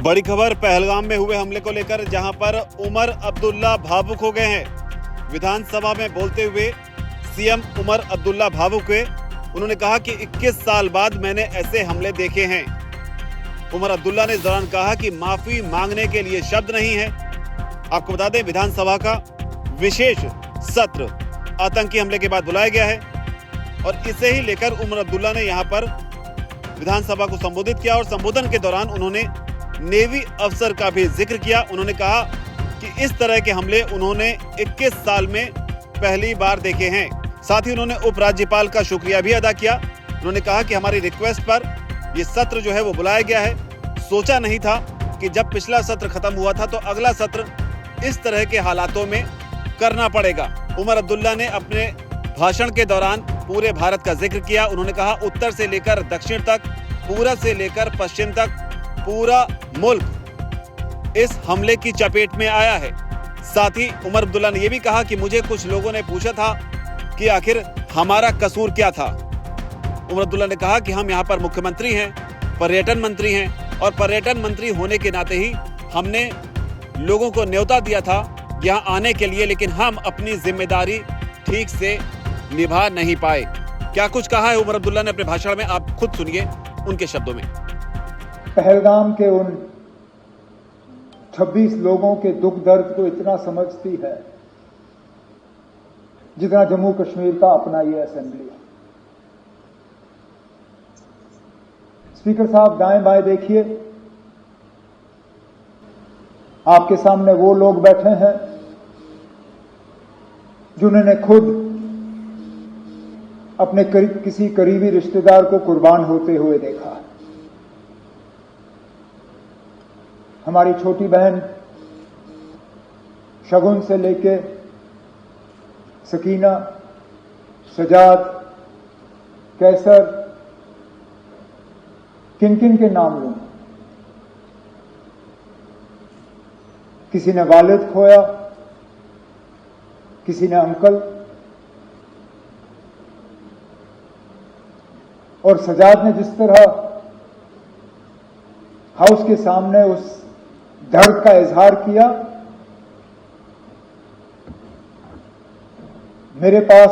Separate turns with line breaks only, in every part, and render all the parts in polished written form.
बड़ी खबर पहलगाम में हुए हमले को लेकर, जहां पर उमर अब्दुल्ला भावुक हो गए हैं। विधानसभा में बोलते हुए सीएम उमर अब्दुल्ला भावुक हुए। उन्होंने कहा कि 21 साल बाद मैंने ऐसे हमले देखे हैं। उमर अब्दुल्ला ने इस दौरान कहा कि माफी मांगने के लिए शब्द नहीं है। आपको बता दें, विधानसभा का विशेष सत्र आतंकी हमले के बाद बुलाया गया है और इसे ही लेकर उमर अब्दुल्ला ने यहां पर विधानसभा को संबोधित किया और संबोधन के दौरान उन्होंने नेवी अफसर का भी जिक्र किया। उन्होंने कहा कि इस तरह के हमले उन्होंने 21 साल में पहली बार देखे हैं। साथ ही उन्होंने उपराज्यपाल का शुक्रिया भी अदा किया। उन्होंने कहा कि हमारी रिक्वेस्ट पर यह सत्र जो है वो बुलाया गया है। सोचा नहीं था कि जब पिछला सत्र खत्म हुआ था तो अगला सत्र इस तरह के हालातों में करना पड़ेगा। उमर अब्दुल्ला ने अपने भाषण के दौरान पूरे भारत का जिक्र किया। उन्होंने कहा उत्तर से लेकर दक्षिण तक, पूरब से लेकर पश्चिम तक पूरा मुल्क इस हमले की चपेट में आया है। साथ ही उमर अब्दुल्ला ने यह भी कहा कि मुझे कुछ लोगों ने पूछा था कि आखिर हमारा कसूर क्या था। उमर अब्दुल्ला ने कहा कि हम यहाँ पर मुख्यमंत्री हैं, पर्यटन मंत्री हैं और पर्यटन मंत्री होने के नाते ही हमने लोगों को न्योता दिया था यहाँ आने के लिए, लेकिन हम अपनी जिम्मेदारी ठीक से निभा नहीं पाए। क्या कुछ कहा है उमर अब्दुल्ला ने अपने भाषण में, आप खुद सुनिए उनके शब्दों में।
पहलगाम के उन 26 लोगों के दुख दर्द को इतना समझती है जितना जम्मू कश्मीर का अपना ये असेंबली है। स्पीकर साहब, दाएं बाएं देखिए, आपके सामने वो लोग बैठे हैं जिन्होंने खुद अपने किसी करीबी रिश्तेदार को कुर्बान होते हुए देखा। हमारी छोटी बहन शगुन से लेके सकीना, सजाद, कैसर, किन किन के नाम लूं? किसी ने वालिद खोया, किसी ने अंकल, और सजाद ने जिस तरह हाउस के सामने उस दर्द का इजहार किया, मेरे पास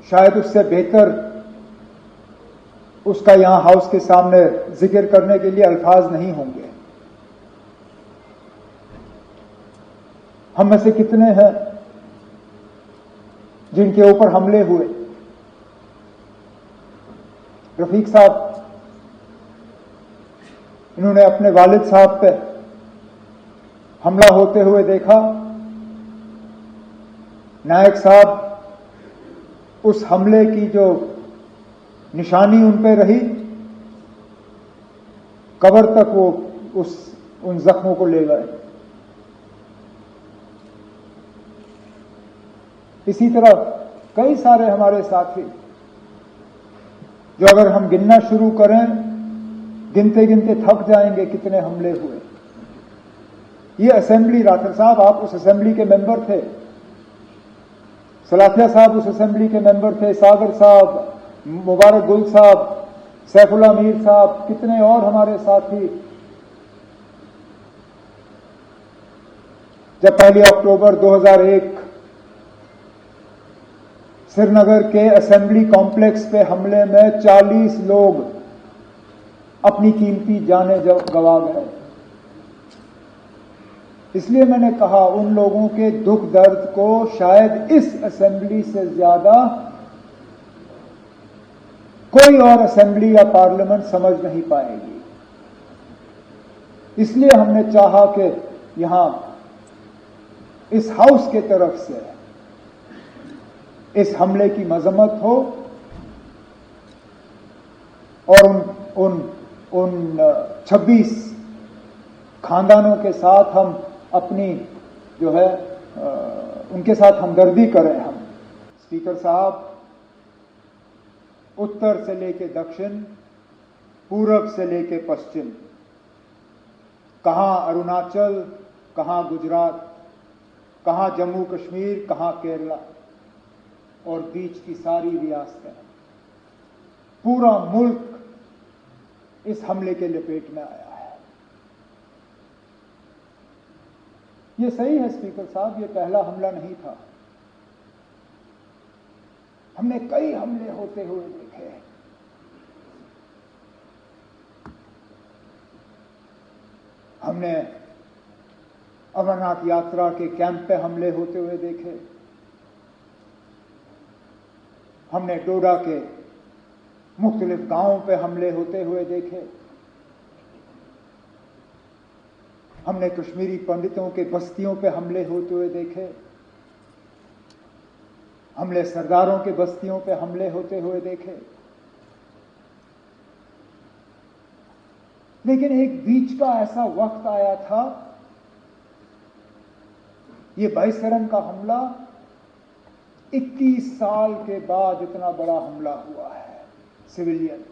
शायद उससे बेहतर उसका यहां हाउस के सामने जिक्र करने के लिए अल्फाज नहीं होंगे। हम में से कितने हैं जिनके ऊपर हमले हुए? रफीक साहब, इन्होंने अपने वालिद साहब पे हमला होते हुए देखा। नायक साहब, उस हमले की जो निशानी उन पे रही, कब्र तक वो उन जख्मों को ले गए। इसी तरह कई सारे हमारे साथी जो अगर हम गिनना शुरू करें, गिनते गिनते थक जाएंगे कितने हमले हुए। ये असेंबली, राठौर साहब आप उस असेंबली के मेंबर थे, सलाथिया साहब उस असेंबली के मेंबर थे, सागर साहब, मुबारक गुल साहब, सैफुल्ला मीर साहब, कितने और हमारे साथी। जब 1 अक्टूबर 2001 श्रीनगर के असेंबली कॉम्प्लेक्स पे हमले में 40 लोग अपनी कीमती जानें गंवा गए। इसलिए मैंने कहा उन लोगों के दुख दर्द को शायद इस असेंबली से ज्यादा कोई और असेंबली या पार्लियामेंट समझ नहीं पाएगी। इसलिए हमने चाहा कि यहां इस हाउस के तरफ से इस हमले की मजम्मत हो और उन 26 खानदानों के साथ हम अपनी जो है उनके साथ हमदर्दी करें। हम स्पीकर साहब, उत्तर से लेके दक्षिण, पूरब से लेके पश्चिम, कहां अरुणाचल, कहां गुजरात, कहां जम्मू कश्मीर, कहां केरला और बीच की सारी रियासतें, पूरा मुल्क इस हमले के लपेट में आया है। ये सही है स्पीकर साहब, ये पहला हमला नहीं था। हमने कई हमले होते हुए देखे। हमने अमरनाथ यात्रा के कैंप पे हमले होते हुए देखे। हमने डोडा के मुख्तलिफ गांवों पे हमले होते हुए देखे। हमने कश्मीरी पंडितों के बस्तियों पे हमले होते हुए देखे। हमने सरदारों के बस्तियों पे हमले होते हुए देखे। लेकिन एक बीच का ऐसा वक्त आया था, ये बाईसरन का हमला 21 साल के बाद इतना बड़ा हमला हुआ है सिविलियन।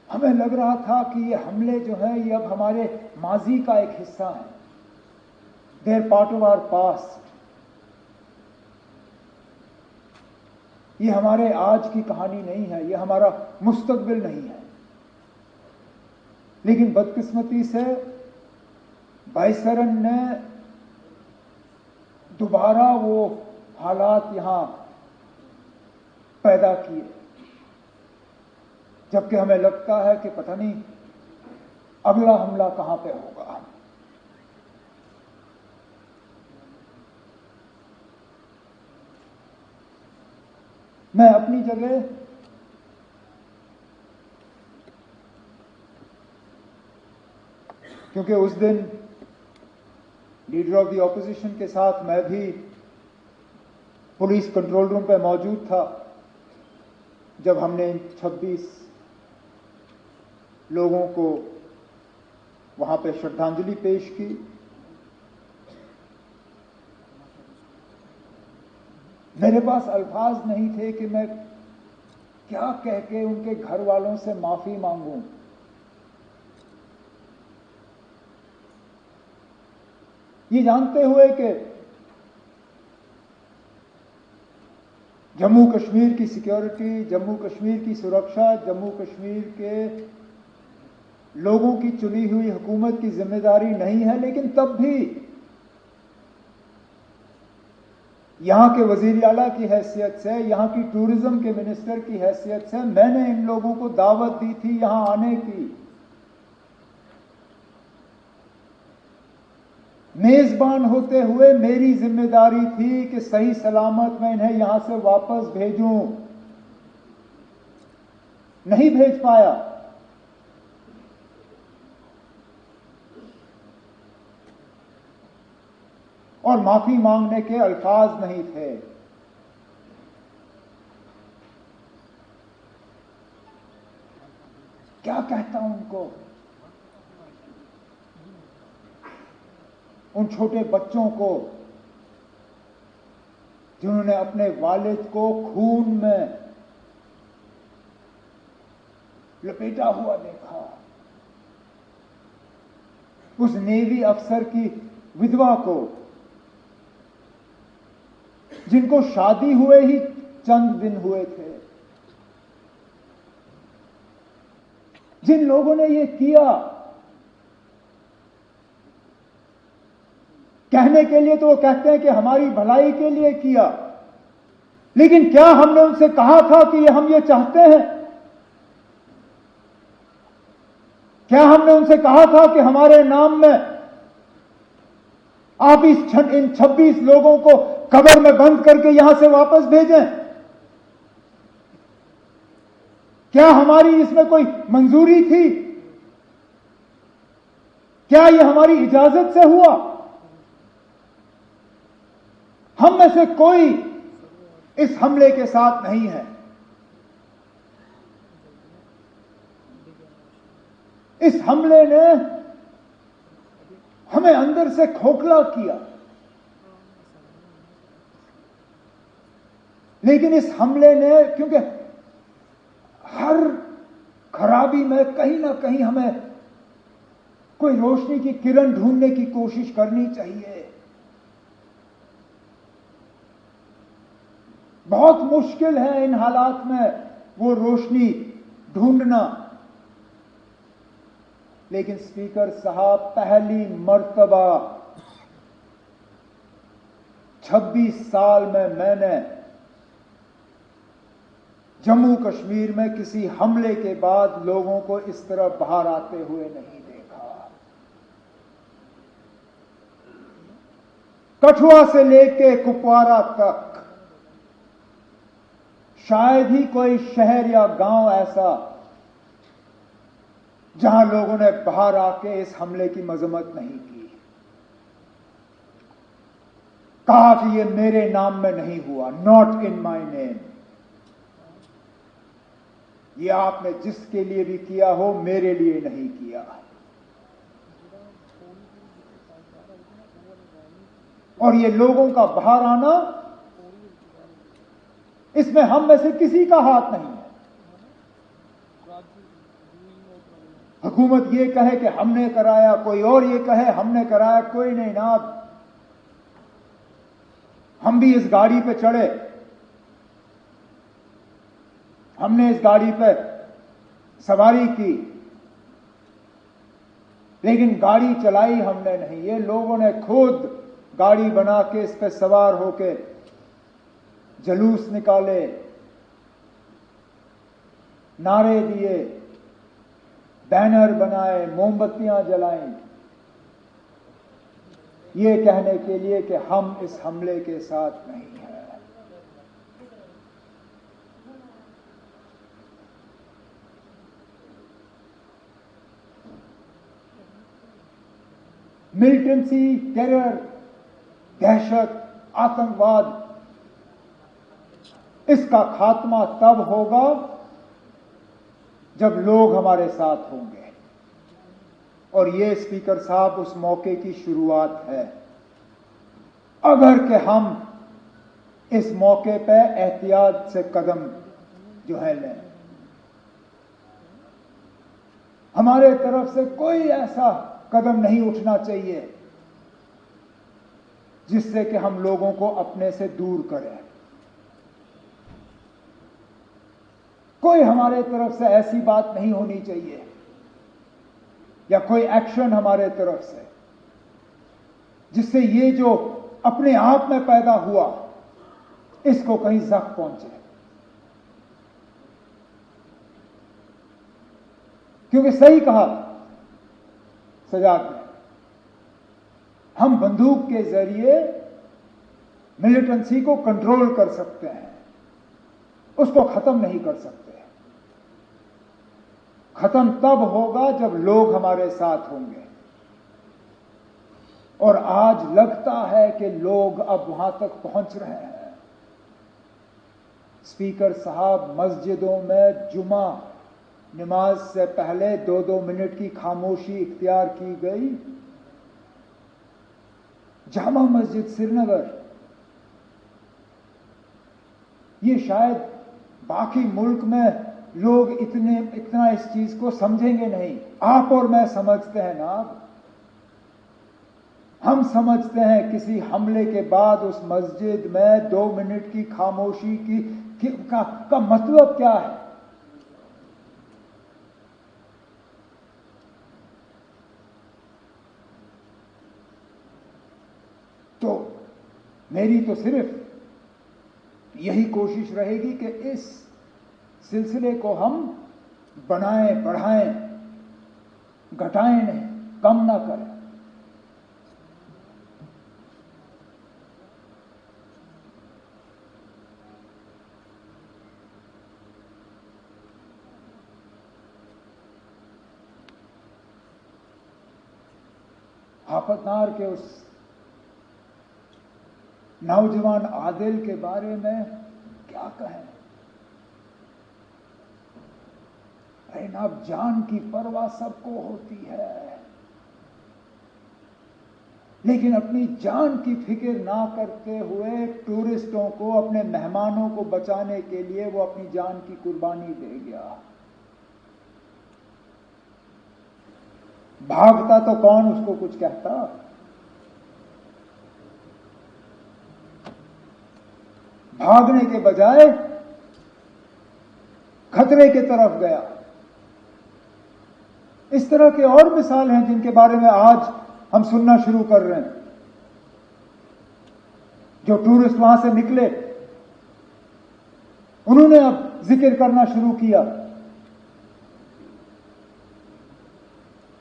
हमें लग रहा था कि ये हमले जो हैं ये अब हमारे माजी का एक हिस्सा है, they are part of our past. ये हमारे आज की कहानी नहीं है, ये हमारा मुस्तकबिल नहीं है। लेकिन बदकिस्मती से बाईसरन ने दोबारा वो हालात यहां पैदा किए, जबकि हमें लगता है कि पता नहीं अगला हमला कहां पे होगा। मैं अपनी जगह क्योंकि उस दिन लीडर ऑफ द ऑपोजिशन के साथ मैं भी पुलिस कंट्रोल रूम पे मौजूद था जब हमने 26 लोगों को वहां पे श्रद्धांजलि पेश की। मेरे पास अल्फाज नहीं थे कि मैं क्या कह के उनके घर वालों से माफी मांगूं। ये जानते हुए कि जम्मू कश्मीर की सिक्योरिटी, जम्मू कश्मीर की सुरक्षा, जम्मू कश्मीर के लोगों की चुनी हुई हुकूमत की जिम्मेदारी नहीं है, लेकिन तब भी यहां के वजीर आला की हैसियत से, यहां की टूरिज्म के मिनिस्टर की हैसियत से मैंने इन लोगों को दावत दी थी यहां आने की। मेजबान होते हुए मेरी जिम्मेदारी थी कि सही सलामत मैं इन्हें यहां से वापस भेजूं। नहीं भेज पाया। और माफी मांगने के अल्फाज नहीं थे। क्या कहता उनको, उन छोटे बच्चों को जिन्होंने अपने वालिद को खून में लपेटा हुआ देखा, उस नेवी अफसर की विधवा को जिनको शादी हुए ही चंद दिन हुए थे, जिन लोगों ने ये किया, कहने के लिए तो वो कहते हैं कि हमारी भलाई के लिए किया, लेकिन क्या हमने उनसे कहा था कि हम ये चाहते हैं? क्या हमने उनसे कहा था कि हमारे नाम में आप इन 26 लोगों को कब्र में बंद करके यहां से वापस भेजें? क्या हमारी इसमें कोई मंजूरी थी? क्या यह हमारी इजाजत से हुआ? हम में से कोई इस हमले के साथ नहीं है। इस हमले ने हमें अंदर से खोखला किया, लेकिन इस हमले ने, क्योंकि हर खराबी में कहीं ना कहीं हमें कोई रोशनी की किरण ढूंढने की कोशिश करनी चाहिए। बहुत मुश्किल है इन हालात में वो रोशनी ढूंढना, लेकिन स्पीकर साहब, पहली मर्तबा 26 साल में मैंने जम्मू कश्मीर में किसी हमले के बाद लोगों को इस तरह बाहर आते हुए नहीं देखा। कठुआ से लेके कुपवारा तक शायद ही कोई शहर या गांव ऐसा जहां लोगों ने बाहर आके इस हमले की मजम्मत नहीं की, कहा कि ये मेरे नाम में नहीं हुआ, नॉट इन माय नेम। ये आपने जिसके लिए भी किया हो, मेरे लिए नहीं किया। और ये लोगों का बाहर आना, इसमें हम में से किसी का हाथ नहीं है। हुकूमत ये कहे कि हमने कराया, कोई और ये कहे हमने कराया, कोई नहीं ना। हम भी इस गाड़ी पे चढ़े, हमने इस गाड़ी पे सवारी की, लेकिन गाड़ी चलाई हमने नहीं। ये लोगों ने खुद गाड़ी बना के इस पे सवार होके जुलूस निकाले, नारे दिए, बैनर बनाए, मोमबत्तियां जलाई, ये कहने के लिए कि हम इस हमले के साथ नहीं हैं। मिलिटेंसी, टेरर, दहशत, आतंकवाद, इसका खात्मा तब होगा जब लोग हमारे साथ होंगे। और ये स्पीकर साहब उस मौके की शुरुआत है। अगर कि हम इस मौके पे एहतियात से कदम जो है लें, हमारे तरफ से कोई ऐसा कदम नहीं उठना चाहिए जिससे कि हम लोगों को अपने से दूर करें। कोई हमारे तरफ से ऐसी बात नहीं होनी चाहिए या कोई एक्शन हमारे तरफ से जिससे ये जो अपने आप में पैदा हुआ इसको कहीं जख्म पहुंचे। क्योंकि सही कहा सजाद ने, हम बंदूक के जरिए मिलिटेंसी को कंट्रोल कर सकते हैं, उसको खत्म नहीं कर सकते। खत्म तब होगा जब लोग हमारे साथ होंगे। और आज लगता है कि लोग अब वहां तक पहुंच रहे हैं। स्पीकर साहब, मस्जिदों में जुमा नमाज से पहले 2-2 मिनट की खामोशी इख्तियार की गई। जामा मस्जिद श्रीनगर, ये शायद बाकी मुल्क में लोग इतना इस चीज को समझेंगे नहीं। आप और मैं समझते हैं ना। हम समझते हैं किसी हमले के बाद उस मस्जिद में 2 मिनट की खामोशी का मतलब क्या है। तो मेरी तो सिर्फ यही कोशिश रहेगी कि इस सिलसिले को हम बनाएं, बढ़ाएं, घटाएं नहीं, कम ना करें। आफतनार के उस नौजवान आदिल के बारे में क्या कहें। अरे ना, जान की परवाह सबको होती है, लेकिन अपनी जान की फिक्र ना करते हुए टूरिस्टों को, अपने मेहमानों को बचाने के लिए वो अपनी जान की कुर्बानी दे गया। भागता तो कौन उसको कुछ कहता। भागने के बजाय खतरे की तरफ गया। इस तरह के और मिसाल हैं जिनके बारे में आज हम सुनना शुरू कर रहे हैं। जो टूरिस्ट वहां से निकले, उन्होंने अब जिक्र करना शुरू किया।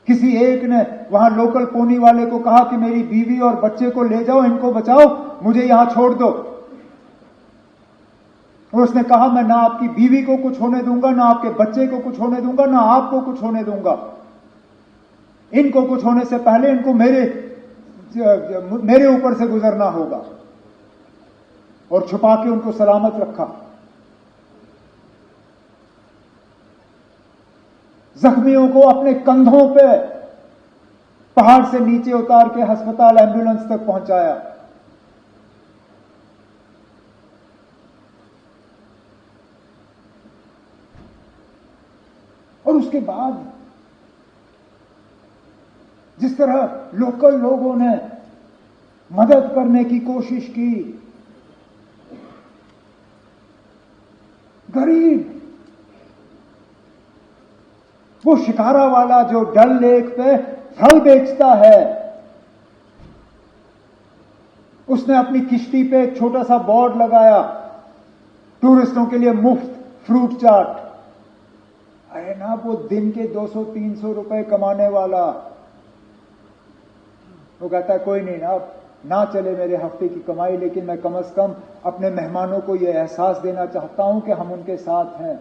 किसी एक ने वहां लोकल पोनी वाले को कहा कि मेरी बीवी और बच्चे को ले जाओ, इनको बचाओ, मुझे यहां छोड़ दो। और उसने कहा, मैं ना आपकी बीवी को कुछ होने दूंगा, ना आपके बच्चे को कुछ होने दूंगा, ना आपको कुछ होने दूंगा। इनको कुछ होने से पहले इनको मेरे ऊपर से गुजरना होगा। और छुपा के उनको सलामत रखा। जख्मियों को अपने कंधों पे पहाड़ से नीचे उतार के अस्पताल एम्बुलेंस तक पहुंचाया। और उसके बाद जिस तरह लोकल लोगों ने मदद करने की कोशिश की, गरीब वो शिकारा वाला जो डल लेक पे फल बेचता है, उसने अपनी किश्ती पे एक छोटा सा बोर्ड लगाया, टूरिस्टों के लिए मुफ्त फ्रूट चाट। अरे ना, वो दिन के 200-300 रुपए कमाने वाला, वो कहता है कोई नहीं ना चले मेरे हफ्ते की कमाई, लेकिन मैं कम से कम अपने मेहमानों को यह एहसास देना चाहता हूं कि हम उनके साथ हैं।